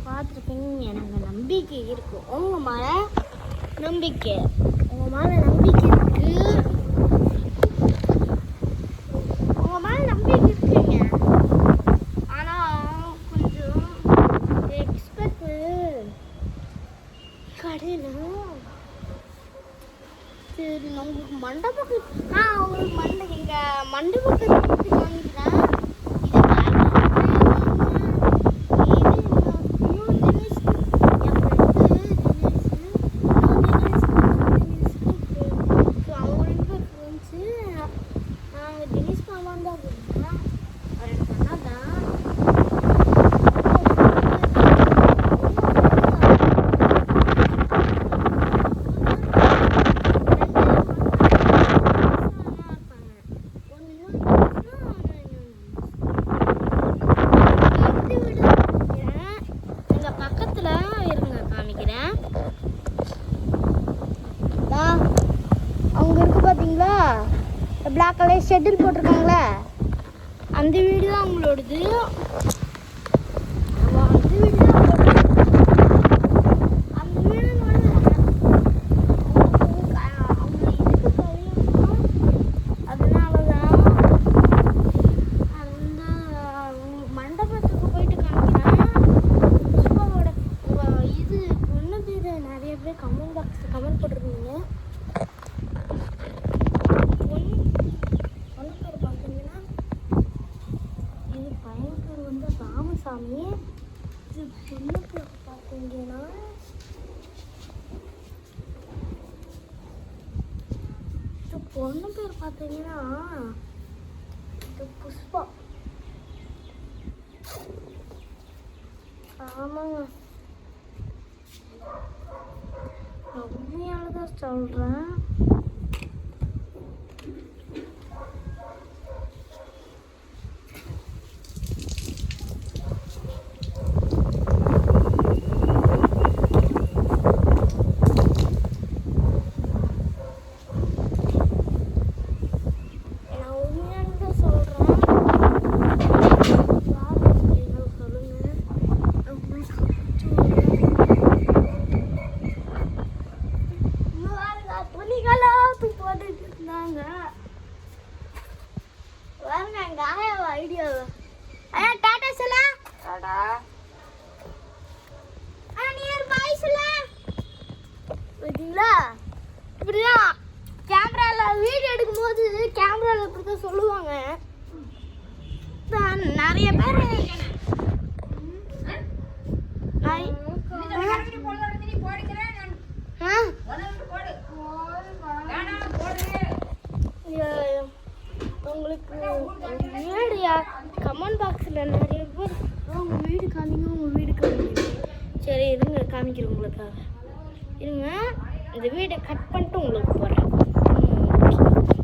பார்த்துருப்பீங்க. எனக்கு நம்பிக்கை இருக்குது. உங்கள் மேலே நம்பிக்கை இருக்குது. உங்கள் மேலே நம்பிக்கை இருக்குங்க. ஆனால் கொஞ்சம் எக்ஸ்பெக்ட் கடையில் சரி நான் உங்களுக்கு மண்டபத்துக்கு உங்களுக்கு எங்கள் மண்டபத்துக்கு வாங்கிக்கிறேன். பார்த்தீங்களா பிளாக் கலர் ஷெட்டில் போட்டிருக்காங்களே அந்த வீடு தான் அவங்களோடது. கமெண்ட் போட்டிருக்கீங்க. இது பையன் பேர் வந்து ராமசாமி. இது பொண்ணு பேர் பார்த்தீங்கன்னா இது புஷ்பா. ஆமாங்க, உண்மையானதான் சொல்கிறேன். இப்படிதான் கேமராவில் வீடியோ எடுக்கும்போது கேமராவில் இப்படி தான் சொல்லுவாங்க. நிறைய பேர் உங்களுக்கு வீடு கமெண்ட் பாக்ஸில் நிறைய பேர் உங்கள் வீடு காமிங்க. சரி இருங்க, காமிக்கிறேன் உங்களுக்காக. இருங்க, இந்த வீடை கட் பண்ணிட்டு உங்களுக்கு போகிறேன்.